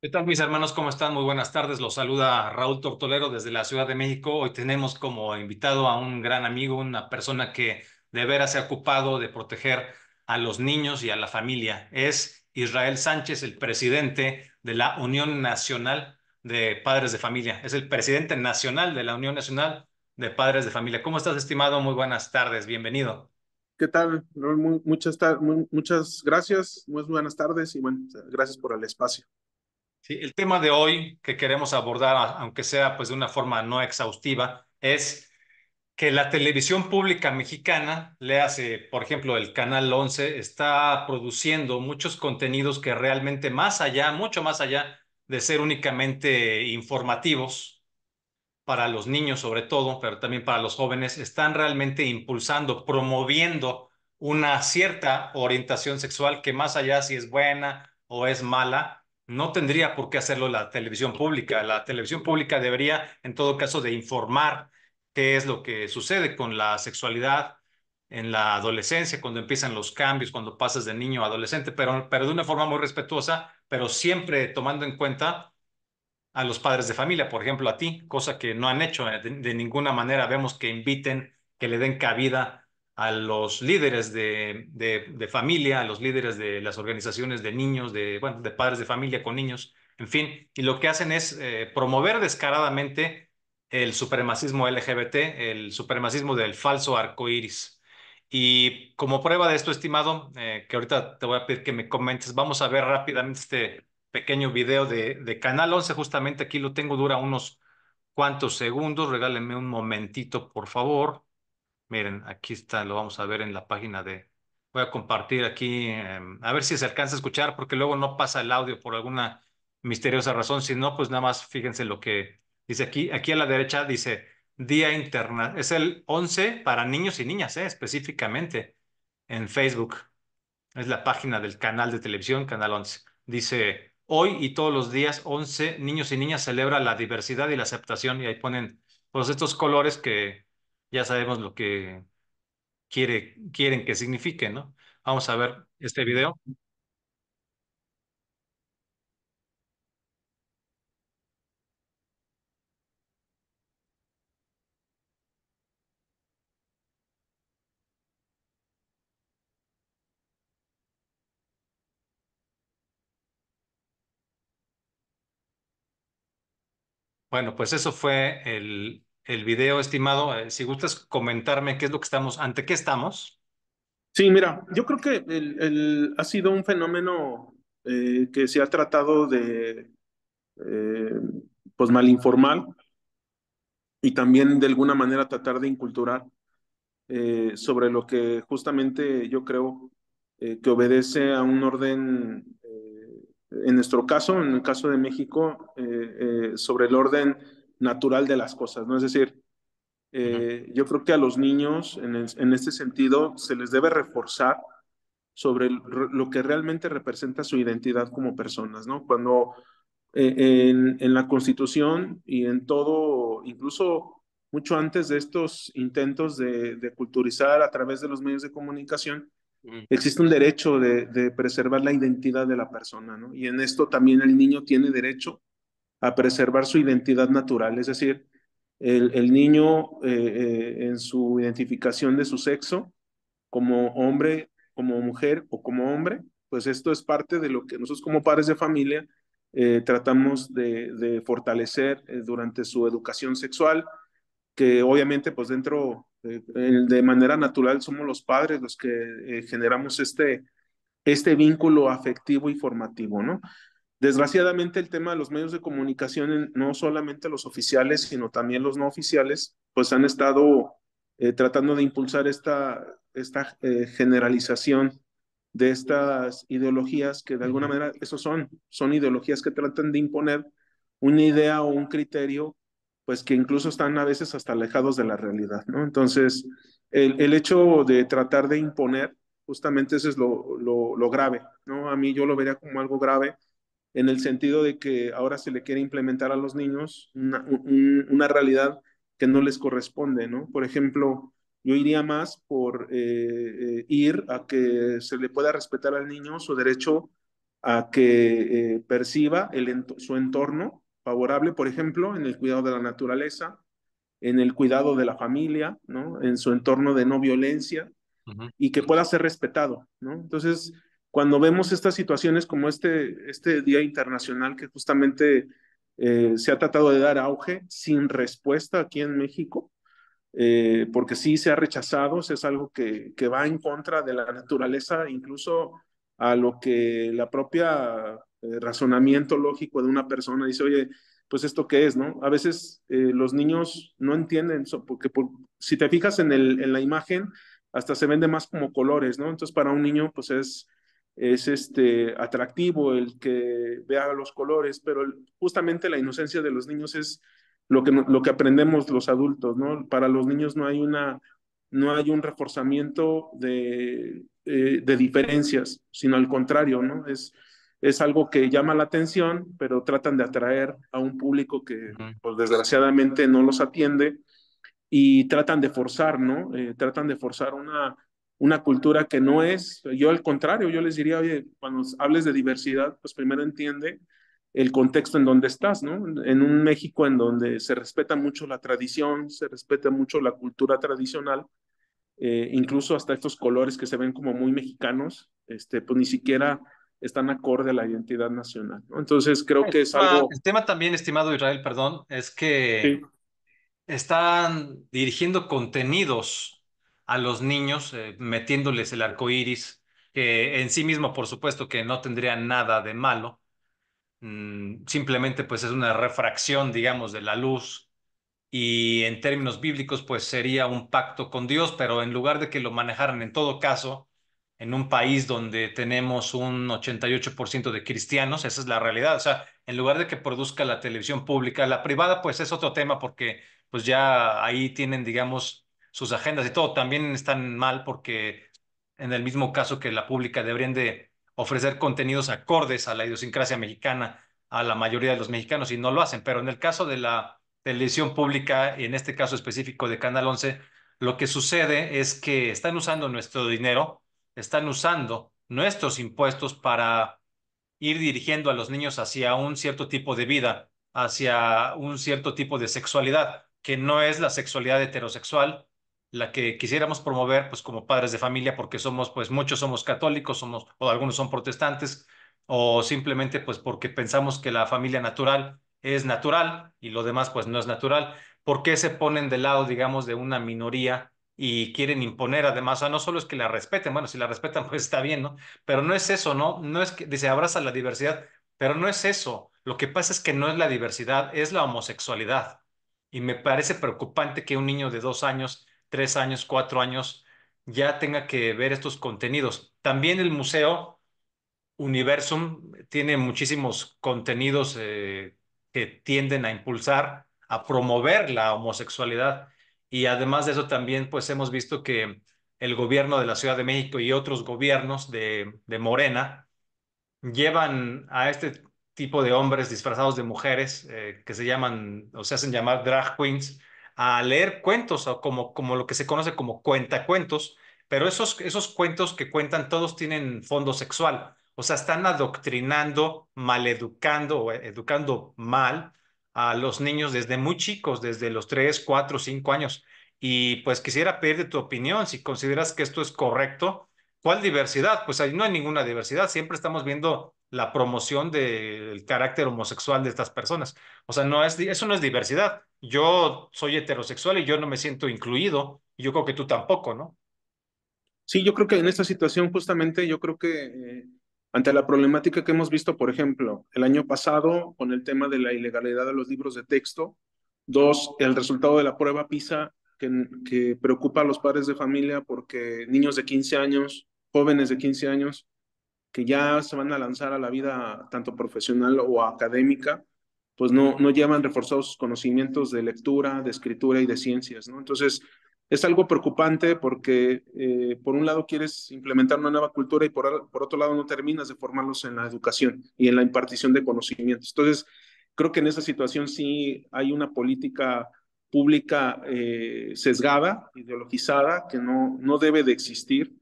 ¿Qué tal, mis hermanos? ¿Cómo están? Muy buenas tardes. Los saluda Raúl Tortolero desde la Ciudad de México. Hoy tenemos como invitado a un gran amigo, una persona que de veras se ha ocupado de proteger a los niños y a la familia. Es Israel Sánchez, el presidente de la Unión Nacional de Padres de Familia. Es el presidente nacional de la Unión Nacional de Padres de Familia. ¿Cómo estás, estimado? Muy buenas tardes. Bienvenido. ¿Qué tal, Raúl? Muchas gracias, muy buenas tardes y bueno, gracias por el espacio. Sí, el tema de hoy que queremos abordar, aunque sea pues de una forma no exhaustiva, es que la televisión pública mexicana, le hace, por ejemplo, el Canal 11, está produciendo muchos contenidos que realmente más allá, mucho más allá de ser únicamente informativos para los niños sobre todo, pero también para los jóvenes, están realmente impulsando, promoviendo una cierta orientación sexual que más allá si es buena o es mala, no tendría por qué hacerlo la televisión pública. La televisión pública debería, en todo caso, de informar qué es lo que sucede con la sexualidad en la adolescencia, cuando empiezan los cambios, cuando pasas de niño a adolescente, pero de una forma muy respetuosa, pero siempre tomando en cuenta a los padres de familia, por ejemplo, a ti, cosa que no han hecho de ninguna manera. Vemos que inviten, que le den cabida a los líderes de familia, a los líderes de las organizaciones de niños, bueno, de padres de familia con niños, en fin, y lo que hacen es promover descaradamente el supremacismo LGBT, el supremacismo del falso arco iris. Y como prueba de esto, estimado, que ahorita te voy a pedir que me comentes, vamos a ver rápidamente este pequeño video de Canal 11, justamente aquí lo tengo, dura unos cuantos segundos, regálenme un momentito, por favor. Miren, aquí está, lo vamos a ver en la página de... Voy a compartir aquí, a ver si se alcanza a escuchar, porque luego no pasa el audio por alguna misteriosa razón. Si no, pues nada más fíjense lo que dice aquí. Aquí a la derecha dice Día Interna. Es el 11 para niños y niñas, específicamente en Facebook. Es la página del canal de televisión, Canal 11. Dice, hoy y todos los días, 11 niños y niñas celebran la diversidad y la aceptación. Y ahí ponen pues estos colores que ya sabemos lo que quieren que signifique, ¿no? Vamos a ver este video. Bueno, pues eso fue el video, estimado. Si gustas comentarme qué es lo que estamos, ante qué estamos. Sí, mira, yo creo que ha sido un fenómeno que se ha tratado de eh, pues malinformar y también de alguna manera tratar de inculturar sobre lo que justamente yo creo que obedece a un orden, en nuestro caso, en el caso de México, sobre el orden natural de las cosas, ¿no? Es decir, Ujú, yo creo que a los niños en este sentido se les debe reforzar sobre lo que realmente representa su identidad como personas, ¿no? Cuando en la Constitución y en todo, incluso mucho antes de estos intentos de culturizar a través de los medios de comunicación, ujú, existe un derecho de preservar la identidad de la persona, ¿no? Y en esto también el niño tiene derecho a preservar su identidad natural, es decir, el niño en su identificación de su sexo, como hombre, como mujer o como hombre, pues esto es parte de lo que nosotros como padres de familia tratamos de fortalecer durante su educación sexual, que obviamente pues dentro, de manera natural, somos los padres los que generamos este vínculo afectivo y formativo, ¿no? Desgraciadamente el tema de los medios de comunicación, no solamente los oficiales, sino también los no oficiales, pues han estado tratando de impulsar esta generalización de estas ideologías que de alguna ujú. manera, eso son ideologías que tratan de imponer una idea o un criterio, pues que incluso están a veces hasta alejados de la realidad, ¿no? Entonces, el hecho de tratar de imponer, justamente eso es lo grave, ¿no? A mí yo lo vería como algo grave en el sentido de que ahora se le quiere implementar a los niños una realidad que no les corresponde, ¿no? Por ejemplo, yo iría más por ir a que se le pueda respetar al niño su derecho a que perciba su entorno favorable, por ejemplo, en el cuidado de la naturaleza, en el cuidado de la familia, ¿no? En su entorno de no violencia Ujú, y que pueda ser respetado, ¿no? Entonces, cuando vemos estas situaciones como este Día Internacional que justamente se ha tratado de dar auge sin respuesta aquí en México, porque sí se ha rechazado, es algo que va en contra de la naturaleza, incluso a lo que la propia razonamiento lógico de una persona dice, oye, pues esto qué es, ¿no? A veces los niños no entienden, porque si te fijas en la imagen, hasta se vende más como colores, ¿no? Entonces para un niño, pues es atractivo el que vea los colores, pero justamente la inocencia de los niños es lo que aprendemos los adultos, ¿no? Para los niños no hay un reforzamiento de diferencias, sino al contrario, ¿no? Es algo que llama la atención, pero tratan de atraer a un público que, ujú. pues, desgraciadamente no los atiende y tratan de forzar, ¿no? Tratan de forzar una cultura que no es, yo al contrario, yo les diría, oye, cuando hables de diversidad, pues primero entiende el contexto en donde estás, ¿no? En un México en donde se respeta mucho la tradición, se respeta mucho la cultura tradicional, incluso hasta estos colores que se ven como muy mexicanos, pues ni siquiera están acorde a la identidad nacional, ¿no? Entonces creo que es algo, El tema también, estimado Israel, perdón, es sí, que están dirigiendo contenidos a los niños, metiéndoles el arco iris, que en sí mismo, por supuesto, que no tendría nada de malo. Simplemente, pues es una refracción, digamos, de la luz y en términos bíblicos, pues sería un pacto con Dios, pero en lugar de que lo manejaran en todo caso, en un país donde tenemos un 88% de cristianos, esa es la realidad, o sea, en lugar de que produzca la televisión pública, la privada, pues es otro tema porque pues ya ahí tienen, digamos, sus agendas y todo, también están mal porque en el mismo caso que la pública deberían de ofrecer contenidos acordes a la idiosincrasia mexicana a la mayoría de los mexicanos y no lo hacen, pero en el caso de la televisión pública, y en este caso específico de Canal 11, lo que sucede es que están usando nuestro dinero, están usando nuestros impuestos para ir dirigiendo a los niños hacia un cierto tipo de vida, hacia un cierto tipo de sexualidad, que no es la sexualidad heterosexual, la que quisiéramos promover, pues como padres de familia, porque somos, pues muchos somos católicos, somos, o algunos son protestantes, o simplemente pues porque pensamos que la familia natural es natural y lo demás pues no es natural. ¿Por qué se ponen del lado, digamos, de una minoría y quieren imponer además? O sea, no solo es que la respeten, bueno, si la respetan pues está bien, ¿no? Pero no es eso, ¿no? No es que dice abraza la diversidad, pero no es eso. Lo que pasa es que no es la diversidad, es la homosexualidad. Y me parece preocupante que un niño de 2 años, 3 años, 4 años ya tenga que ver estos contenidos. También el museo Universum tiene muchísimos contenidos que tienden a impulsar, a promover la homosexualidad. Y además de eso también pues hemos visto que el gobierno de la Ciudad de México y otros gobiernos de Morena llevan a este tipo de hombres disfrazados de mujeres que se llaman o se hacen llamar drag queens a leer cuentos o como lo que se conoce como cuentacuentos, pero esos cuentos que cuentan todos tienen fondo sexual, o sea, están adoctrinando, maleducando o educando mal a los niños desde muy chicos, desde los 3 4 5 años. Y pues quisiera pedirte tu opinión, si consideras que esto es correcto. ¿Cuál diversidad? Pues ahí no hay ninguna diversidad. Siempre estamos viendo la promoción del carácter homosexual de estas personas. O sea, eso no es diversidad. Yo soy heterosexual y yo no me siento incluido. Y yo creo que tú tampoco, ¿no? sí, yo creo que en esta situación justamente, yo creo que ante la problemática que hemos visto, por ejemplo, el año pasado con el tema de la ilegalidad de los libros de texto, dos, el resultado de la prueba PISA que preocupa a los padres de familia porque niños de 15 años, jóvenes de 15 años, que ya se van a lanzar a la vida tanto profesional o académica, pues no llevan reforzados sus conocimientos de lectura, de escritura y de ciencias, ¿no? Entonces, es algo preocupante porque por un lado quieres implementar una nueva cultura y por otro lado no terminas de formarlos en la educación y en la impartición de conocimientos. Entonces, creo que en esa situación sí hay una política pública sesgada, ideologizada, que no debe de existir.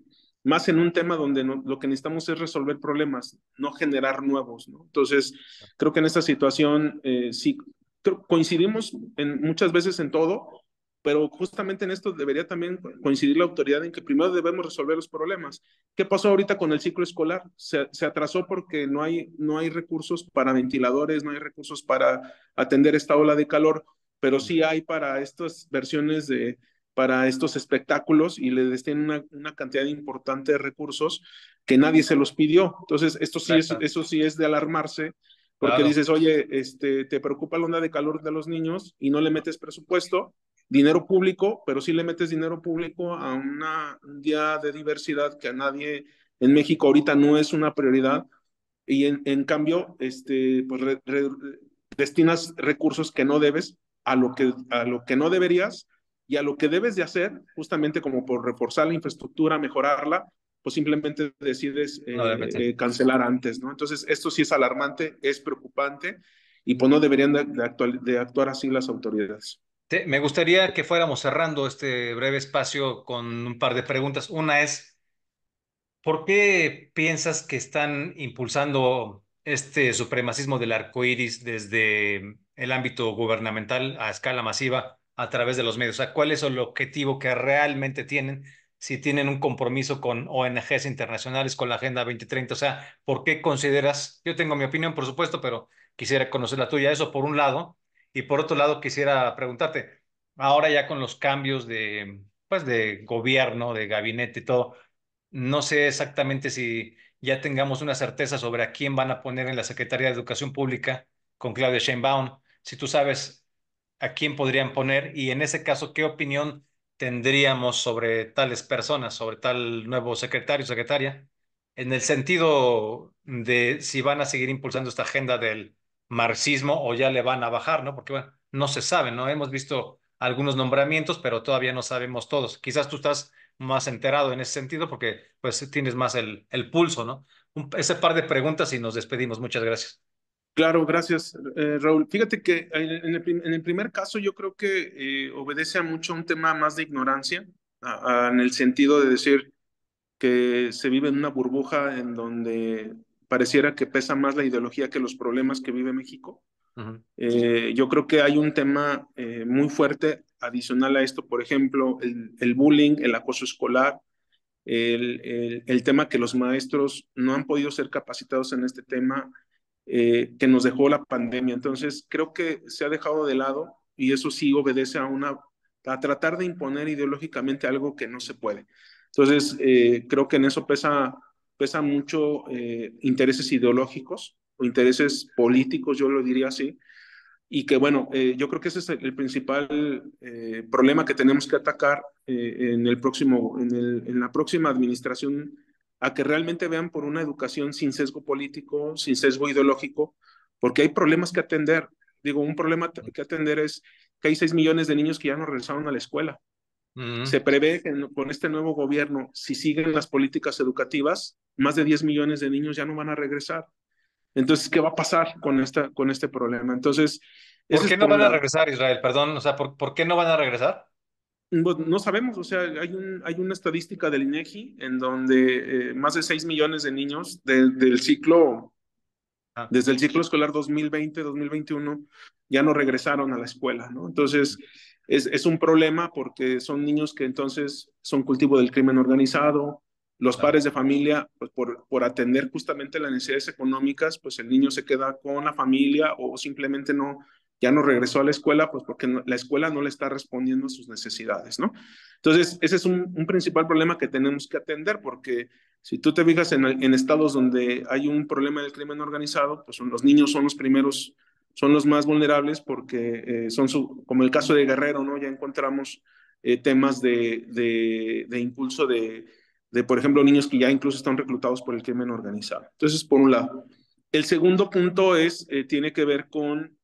más en un tema donde lo que necesitamos es resolver problemas, no generar nuevos, ¿no? Entonces, creo que en esta situación sí, coincidimos muchas veces en todo, pero justamente en esto debería también coincidir la autoridad en que primero debemos resolver los problemas. ¿Qué pasó ahorita con el ciclo escolar? Se atrasó porque no hay recursos para ventiladores, no hay recursos para atender esta ola de calor, pero sí hay para estas versiones para estos espectáculos y le destinen una cantidad importante de recursos que nadie se los pidió. Entonces, Exacto. eso sí es de alarmarse, porque Claro. dices, oye, te preocupa la onda de calor de los niños y no le metes presupuesto, dinero público, pero sí le metes dinero público a un día de diversidad que a nadie en México ahorita no es una prioridad y en cambio, pues destinas recursos que no debes a lo que no deberías y a lo que debes de hacer, justamente como por reforzar la infraestructura, mejorarla, pues simplemente decides No debe meter. cancelar antes, ¿no? Entonces, esto sí es alarmante, es preocupante y pues no deberían de actuar así las autoridades. Me gustaría que fuéramos cerrando este breve espacio con un par de preguntas. Una es, ¿por qué piensas que están impulsando este supremacismo del arco iris desde el ámbito gubernamental a escala masiva a través de los medios? O sea, ¿cuál es el objetivo que realmente tienen? Si tienen un compromiso con ONGs internacionales, con la Agenda 2030, o sea, ¿por qué consideras? Yo tengo mi opinión, por supuesto, pero quisiera conocer la tuya. Eso por un lado. Y por otro lado, quisiera preguntarte, ahora ya con los cambios pues, de gobierno, de gabinete y todo. No sé exactamente si ya tengamos una certeza sobre a quién van a poner en la Secretaría de Educación Pública con Claudia Sheinbaum. Si tú sabes a quién podrían poner y en ese caso, ¿qué opinión tendríamos sobre tales personas, sobre tal nuevo secretario o secretaria? En el sentido de si van a seguir impulsando esta agenda del marxismo o ya le van a bajar, ¿no? Porque bueno, no se sabe, ¿no? Hemos visto algunos nombramientos, pero todavía no sabemos todos. Quizás tú estás más enterado en ese sentido porque pues tienes más el pulso, ¿no? Ese par de preguntas y nos despedimos. Muchas gracias. Claro, gracias, Raúl. Fíjate que en el primer caso yo creo que obedece a mucho un tema más de ignorancia, en el sentido de decir que se vive en una burbuja en donde pareciera que pesa más la ideología que los problemas que vive México. Ujú. Yo creo que hay un tema muy fuerte adicional a esto, por ejemplo, el bullying, el acoso escolar, el tema que los maestros no han podido ser capacitados en este tema que nos dejó la pandemia. Entonces, creo que se ha dejado de lado y eso sí obedece a tratar de imponer ideológicamente algo que no se puede. Entonces, creo que en eso pesa mucho intereses ideológicos o intereses políticos, yo lo diría así, y que bueno, yo creo que ese es el principal problema que tenemos que atacar en la próxima administración, a que realmente vean por una educación sin sesgo político, sin sesgo ideológico, porque hay problemas que atender. Digo, un problema que atender es que hay 6 millones de niños que ya no regresaron a la escuela. Ujú. Se prevé que con este nuevo gobierno, si siguen las políticas educativas, más de 10 millones de niños ya no van a regresar. Entonces, ¿qué va a pasar con este problema? Entonces, ¿Por ese es qué no por un van a lado. regresar, Israel? Perdón, o sea, ¿por qué no van a regresar? No sabemos, o sea, hay una estadística del INEGI en donde más de 6 millones de niños Ah, desde el ciclo escolar 2020-2021 ya no regresaron a la escuela, ¿no? Entonces, es un problema porque son niños que entonces son cultivo del crimen organizado, los claro. padres de familia, pues por atender justamente las necesidades económicas, pues el niño se queda con la familia o simplemente ya no regresó a la escuela, pues porque la escuela no le está respondiendo a sus necesidades, ¿no? Entonces, ese es un principal problema que tenemos que atender porque si tú te fijas en estados donde hay un problema del crimen organizado, pues los niños son los primeros, son los más vulnerables porque como el caso de Guerrero, ¿no? Ya encontramos temas de impulso por ejemplo, niños que ya incluso están reclutados por el crimen organizado. Entonces, por un lado. El segundo punto tiene que ver con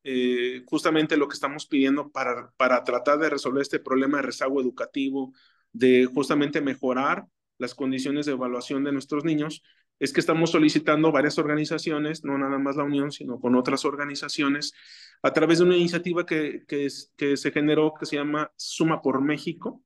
justamente lo que estamos pidiendo para tratar de resolver este problema de rezago educativo, de justamente mejorar las condiciones de evaluación de nuestros niños, es que estamos solicitando varias organizaciones, no nada más la Unión, sino con otras organizaciones, a través de una iniciativa que se generó que se llama Suma por México,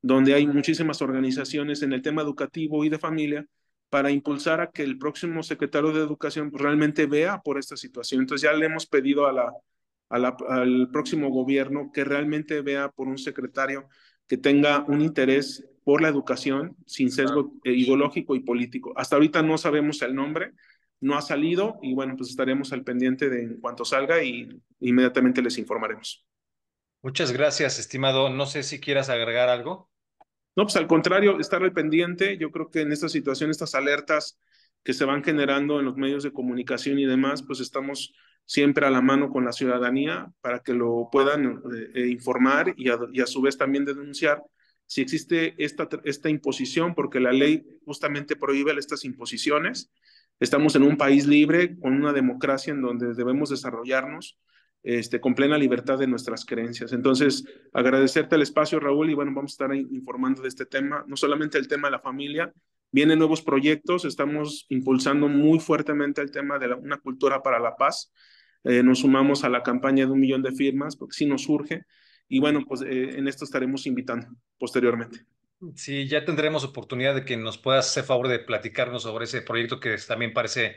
donde hay muchísimas organizaciones en el tema educativo y de familia para impulsar a que el próximo secretario de Educación pues, realmente vea por esta situación. Entonces ya le hemos pedido al próximo gobierno que realmente vea por un secretario que tenga un interés por la educación sin Claro. sesgo ideológico y político. Hasta ahorita no sabemos el nombre, no ha salido y bueno, pues estaremos al pendiente de en cuanto salga y inmediatamente les informaremos. Muchas gracias, estimado. No sé si quieras agregar algo. No, pues al contrario, estar al pendiente. Yo creo que en esta situación, estas alertas que se van generando en los medios de comunicación y demás, pues estamos siempre a la mano con la ciudadanía para que lo puedan informar y a su vez también denunciar si existe esta imposición, porque la ley justamente prohíbe estas imposiciones. Estamos en un país libre, con una democracia en donde debemos desarrollarnos con plena libertad de nuestras creencias. Entonces, agradecerte el espacio, Raúl, y bueno, vamos a estar ahí informando de este tema, no solamente el tema de la familia, vienen nuevos proyectos, estamos impulsando muy fuertemente el tema de una cultura para la paz, nos sumamos a la campaña de 1 millón de firmas, porque sí nos surge, y bueno, pues en esto estaremos invitando posteriormente. Sí, ya tendremos oportunidad de que nos puedas hacer favor de platicarnos sobre ese proyecto que también parece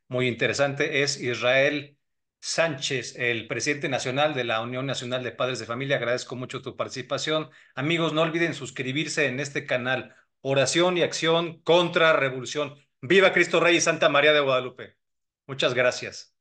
muy interesante. Es Israel Sánchez, el presidente nacional de la Unión Nacional de Padres de Familia. Agradezco mucho tu participación. Amigos, no olviden suscribirse en este canal. Oración y acción contra revolución. ¡Viva Cristo Rey y Santa María de Guadalupe! Muchas gracias.